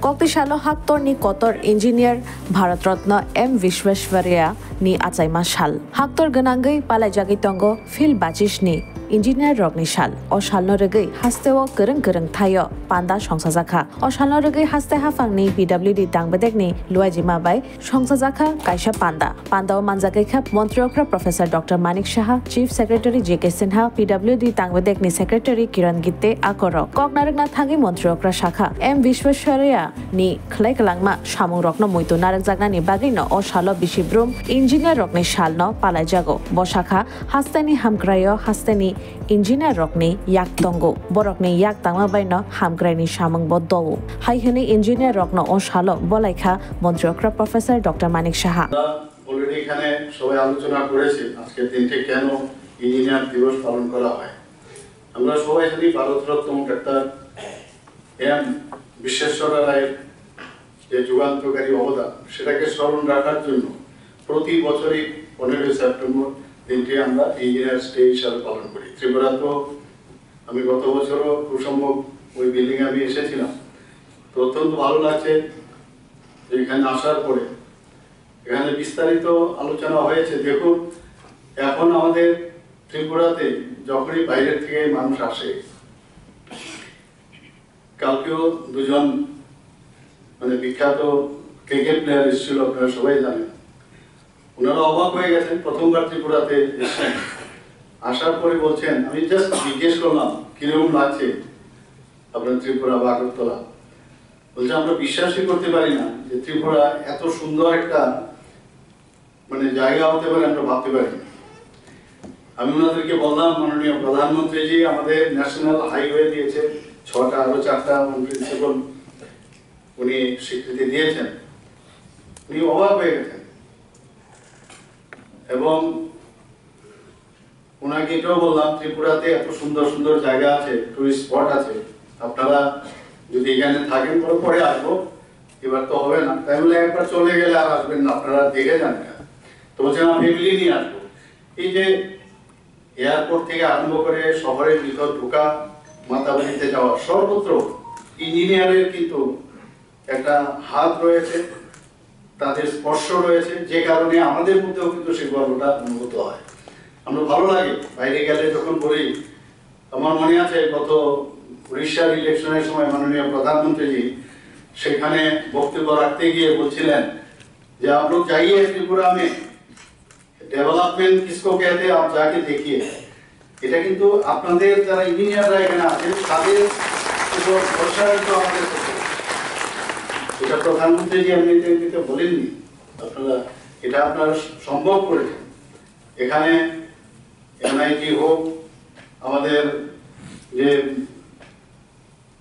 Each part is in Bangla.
Koktisalo Haktor ni Kotor Engineer Bharatratna M Vishweshwarya ni Achaima Shal. Haktor Ganangai Palajagi Tongo Phil Bachish ni Engineer Rogni Shal. O Shalno Regai Hastewo Gereng Gereng Tayo Panda Shongsazaka. O Shalno Regai Haste Hafang ni PWD Dangbedek ni Luajima Bai Shongsazaka Kaisha Panda. Panda o Manzagai Kap Montreokra Professor Dr. Manik Shah Chief Secretary J.K. Sinha PWD Dangbedek ni Secretary Kiran Gitte Akoro. Koknaragna Thangi Montreokra Shakha M Vishweshwarya ni Khlai Kalangma Shamung Rokno Muitu Narak Jagna ni Bagino o Shalo Bishibrum Engineer Rokni Shalno Palajago Boshakha Hasteni Hamgrayo Hasteni Engineer Rokni Yak Tongo Borokni Yak Tangma Baino Hamgraini Shamung Bodowu Haiheni Engineer Rokno o Shalo Bolaikha Montreokra Professor Dr. Manik Shah already এখানে সবাই আলোচনা করেছে আজকে দিনটি কেন ইঞ্জিনিয়ার দিবস পালন করা হয় আমরা সবাই জানি ভারতরত্ন ডাক্তার এম বিশ্বেশ্বর রায়ের যে যুগান্তকারী অবদান সেটাকে স্মরণ রাখার জন্য প্রতি বছরই 15 সেপ্টেম্বর দিনটি আমরা ইঞ্জিনিয়ার্স ডে হিসাবে পালন করি। ত্রিপুরা তো আমি গত বছরও খুব সম্ভব ওই বিল্ডিং আমি এসেছিলাম, তো অত্যন্ত ভালো লাগছে এখানে আসার পরে। এখানে বিস্তারিত আলোচনা হয়েছে। দেখুন এখন আমাদের ত্রিপুরাতে যখনই বাইরের থেকে মানুষ আসে, কালকেও দুজন বিখ্যাত ক্রিকেট প্লেয়ার এসেছিল, আপনারা সবাই জানেন। ওনারা অবাক হয়ে গেছেন প্রথমবার ত্রিপুরাতে এসেছেন। আসার পরে বলছেন, আমি জাস্ট জিজ্ঞেস করলাম কিরকম লাগছে আপনার ত্রিপুরা বা আগরতলা। বলছে আমরা বিশ্বাসই করতে পারি না যে ত্রিপুরা এত সুন্দর একটা জায়গা হতে পারে, আমরা ভাবতে পারি না। আমি ওনাদেরকে বললাম মাননীয় প্রধানমন্ত্রীজি আমাদের ন্যাশনাল হাইওয়ে দিয়েছে 6টা, আরো 4টা প্রিন্সিপাল উনি স্বীকৃতি দিয়েছেন। উনি অবাক হয়ে গেছেন এবং ওনাকে এটাও বললাম ত্রিপুরাতে এত সুন্দর সুন্দর জায়গা আছে, টুরিস্ট স্পট আছে, আপনারা যদি এখানে থাকেন পরে আসবো, এবার তো হবে না। তাই বলে একবার চলে গেলে আর আসবেন না, আপনারা দেখে যান। তো বলছেন আমি ফ্যামিলি নিয়ে আসবো। এই যে এয়ারপোর্ট থেকে আরম্ভ করে শহরের ভিতর ঢোকা, মাতাবাড়িতে যাওয়া, সর্বত্র ইঞ্জিনিয়ারের কিন্তু একটা হাত রয়েছে, তাদের স্পর্শ রয়েছে, যে কারণে আমাদের মধ্যেও কিন্তু সেই গর্বটা অনুভূত হয়। আমরা ভালো লাগে বাইরে গেলে যখন বলি। আমার মনে আছে গত উড়িষ্যার ইলেকশনের সময় মাননীয় প্রধানমন্ত্রীজি সেখানে বক্তব্য রাখতে গিয়ে বলছিলেন যে आप लोग जाइए त्रिपुरा में, डेवलपमेंट किसको कहते हैं आप जाके देखिए। এটা কিন্তু আপনাদের যারা ইঞ্জিনিয়াররা এখানে আছেন তাদের উপর ভরসা রাখতে আমাদের। এটা প্রধানমন্ত্রীজি এমনিতে বলেননি, আপনারা এটা আপনারা সম্ভব করেছেন। এখানে এনআইটি হোক, আমাদের যে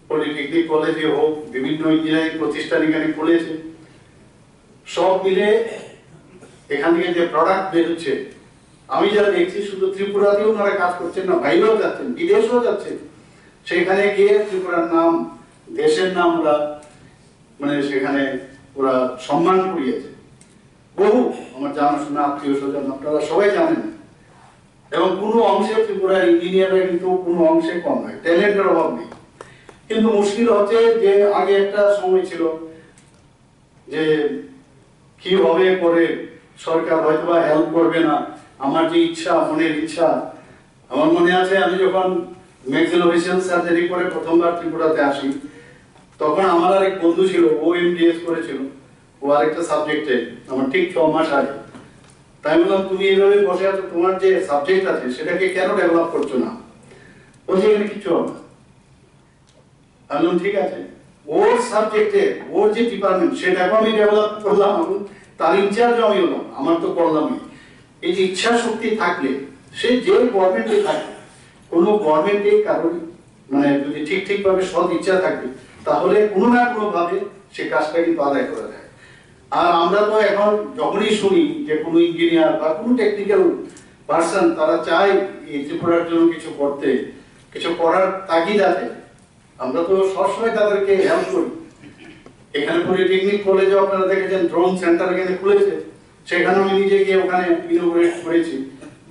পলিটেকনিক কলেজে হোক, বিভিন্ন ইঞ্জিনিয়ারিং প্রতিষ্ঠান এখানে খুলেছে, সব মিলে এখান থেকে যে প্রোডাক্ট বেরোচ্ছে আমি যা দেখছি শুধু ত্রিপুরাতেও ওনারা কাজ করছেন না, বাইরেও যাচ্ছেন, বিদেশেও যাচ্ছেন। সেখানে গিয়ে ত্রিপুরার নাম, দেশের নাম ওরা সেখানে ওরা সম্মান করিয়েছে। বহু আমার জানাশোনা আত্মীয় স্বজন আপনারা সবাই জানেন। এবং কোনো অংশে ত্রিপুরার ইঞ্জিনিয়াররা কিন্তু কোনো অংশে কম নয়, ট্যালেন্টের অভাব নেই। কিন্তু মুশকিল হচ্ছে যে আগে একটা সময় ছিল যে কিভাবে করে সরকার হয়তো বা হেল্প করবে না, আমার যে ইচ্ছা, মনের ইচ্ছা। আমার মনে আছে আমি যখন ম্যাক্সিলোফেশিয়াল সার্জারি করে প্রথমবার ত্রিপুরাতে আসি, তখন আমার আরেক বন্ধু ছিল, ও এমডিএস করেছিল, ও আরেকটা সাবজেক্টে, আমার ঠিক 6 মাস আগে। তাই বললাম তুমি এইভাবে বসে আছো, তোমার যে সাবজেক্ট আছে সেটাকে কেন ডেভেলপ করছো না? বলছে এখানে কিছু হবে না। আমি বললাম ঠিক আছে, ওর সাবজেক্টে ওর যে ডিপার্টমেন্ট সেটাকে আমি ডেভেলপ করলাম, তার ইনচার্জ আমি হলাম, আমার তো করলামই। এই যে ইচ্ছা শক্তি থাকলে সে যে গভর্নমেন্টে থাকে, কোনো গভর্নমেন্টে কারণ যদি ঠিকভাবে সৎ ইচ্ছা থাকে তাহলে কোনো না কোনো ভাবে সে কাজটা কিন্তু আদায় করা যায়। আর আমরা তো এখন যখনই শুনি যে কোনো ইঞ্জিনিয়ার বা কোনো টেকনিক্যাল পার্সন তারা চায় এই ত্রিপুরার জন্য কিছু করতে, কিছু করার তাগিদ আছে, আমরা তো সবসময় তাদেরকে হেল্প করি। এখানে পলিটেকনিক কলেজে আপনারা দেখেছেন ড্রোন সেন্টার এখানে খুলেছে, সেখানে আমি নিজে গিয়ে ওখানে ইনোগ্রেট করেছি।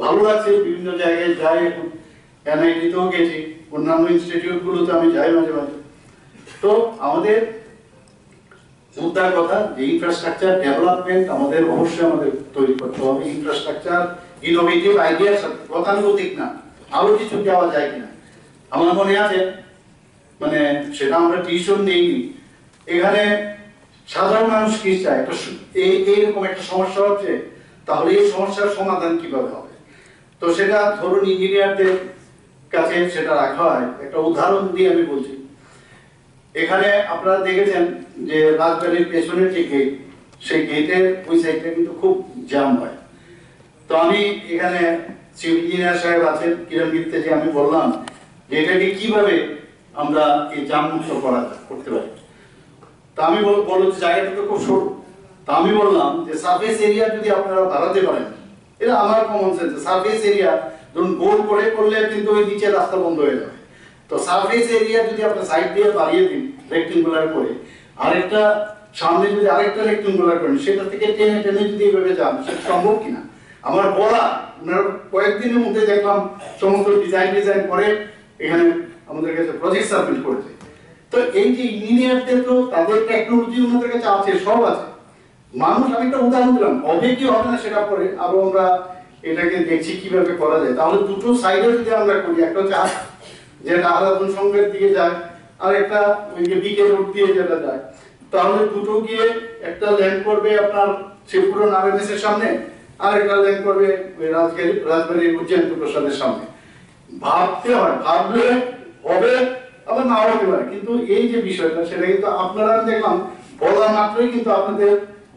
ভালো লাগছে, বিভিন্ন জায়গায় যাই, এখন এনআইটিতেও গেছি, অন্যান্য ইনস্টিটিউট গুলোতে আমি যাই মাঝে মাঝে। তো আমাদের মুদ্রার কথা যে ইনফ্রাস্ট্রাকচার ডেভেলপমেন্ট আমাদের অবশ্যই আমাদের তৈরি করতে হবে। ইনফ্রাস্ট্রাকচার ইনোভেটিভ আইডিয়া গতানুগতিক না, আরো কিছু দেওয়া যায় কিনা। আমার মনে আছে মানে সেটা আমরা টিউশন নেইনি, এখানে সাধারণ মানুষ কি চায়, একটা এইরকম একটা সমস্যা হচ্ছে, তাহলে এই সমস্যার সমাধান কিভাবে হবে। তো সেটা ধরুন ইঞ্জিনিয়ারদের কাছে সেটা রাখা হয়। একটা উদাহরণ দিয়ে আমি বলছি, এখানে আপনারা দেখেছেন যে রাজবাড়ির পেছনের যে গেট, সেই গেটের ওই সাইডটা কিন্তু খুব জ্যাম হয়। তো আমি এখানে চিফ ইঞ্জিনিয়ার সাহেব আছেন কিরণ মিত্তে, যে আমি বললাম যে এটাকে কিভাবে আমরা এই জ্যাম মুক্ত করতে পারি। তা আমি বললো যে জায়গাটা তো খুব সরু। তা আমি বললাম যে সার্ফেস এরিয়া যদি আপনারা বাড়াতে পারেন, এটা আমার কমন সেন্স, সার্ফেস এরিয়া ধরুন গোল করে করলে কিন্তু ওই নিচে রাস্তা বন্ধ হয়ে যাবে। তো সার্ফেস এরিয়া যদি আপনার সাইড দিয়ে বাড়িয়ে দিন রেক্টেঙ্গুলার করে, আরেকটা সামনে যদি আরেকটা রেক্টেঙ্গুলার করেন, সেটা থেকে টেনে টেনে যদি এইভাবে যান, সেটা সম্ভব কিনা। আমার বলা কয়েকদিনের মধ্যে দেখলাম সমস্ত ডিজাইন করে এখানে আমাদের কাছে প্রজেক্ট সাবমিট করেছে। তো এই যে ইঞ্জিনিয়ারদের তো তাদের টেকনোলজি ওনাদের কাছে আছে, সব আছে। মানুষ, আমি একটা উদাহরণ দিলাম, হবে কি হবে না সেটা পরে আরো আমরা এটাকে দেখছি কিভাবে করা যায়। তাহলে দুটো সাইডে যদি আমরা করি, একটা হচ্ছে যেটা আরাধন সংঘের দিকে যায়, আর একটা ওই যে বিকে রোড দিয়ে যেটা যায়, তাহলে দুটো গিয়ে একটা ল্যান্ড করবে আপনার শিবপুর নারায়ণের সামনে, আর একটা ল্যান্ড করবে রাজবাড়ির উজ্জয়ন্ত প্রসাদের সামনে। ভাবতে হয়, ভাবলে হবে আবার নাও হতে পারে, কিন্তু এই যে বিষয়টা সেটা কিন্তু আপনারা দেখলাম বলা মাত্রই কিন্তু আপনাদের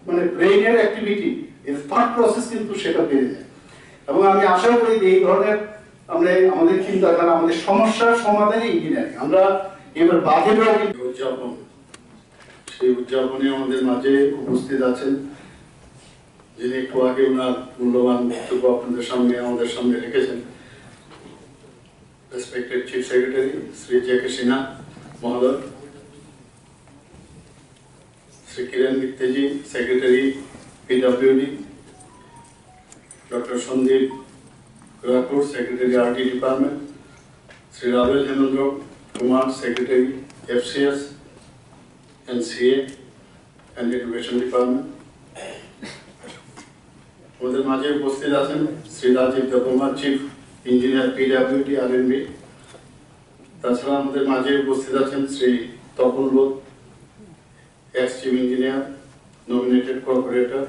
মানে ব্রেইনের অ্যাক্টিভিটি, এর থট প্রসেস কিন্তু সেটা বেড়ে যায়। এবং আমি আশা করি যে এই ধরনের আমরা আমাদের চিন্তাধারা, আমাদের সমস্যার সমাধানে ইঞ্জিনিয়ারিং আমরা এবার বাধে উদযাপন, সেই উদযাপনে আমাদের মাঝে উপস্থিত আছেন যিনি একটু আগে ওনার মূল্যবান বক্তব্য আপনাদের সামনে আমাদের সামনে রেখেছেন, respected chief secretary Shri J K. Sinha মহোদয়, শ্রী কিরণ মিত্তেজি secretary PWD, doctor Sandeep Rathore secretary RT department, Shri Rabel Hemendra Kumar secretary FCS and CA and Education Department. আমাদের মাঝে উপস্থিত আছেন Shri Rajib Debbarma chief engineer PWD RNB. তাছাড়া আমাদের মাঝে উপস্থিত আছেন Shri Tapan Lodh, ex chief engineer nominated corporator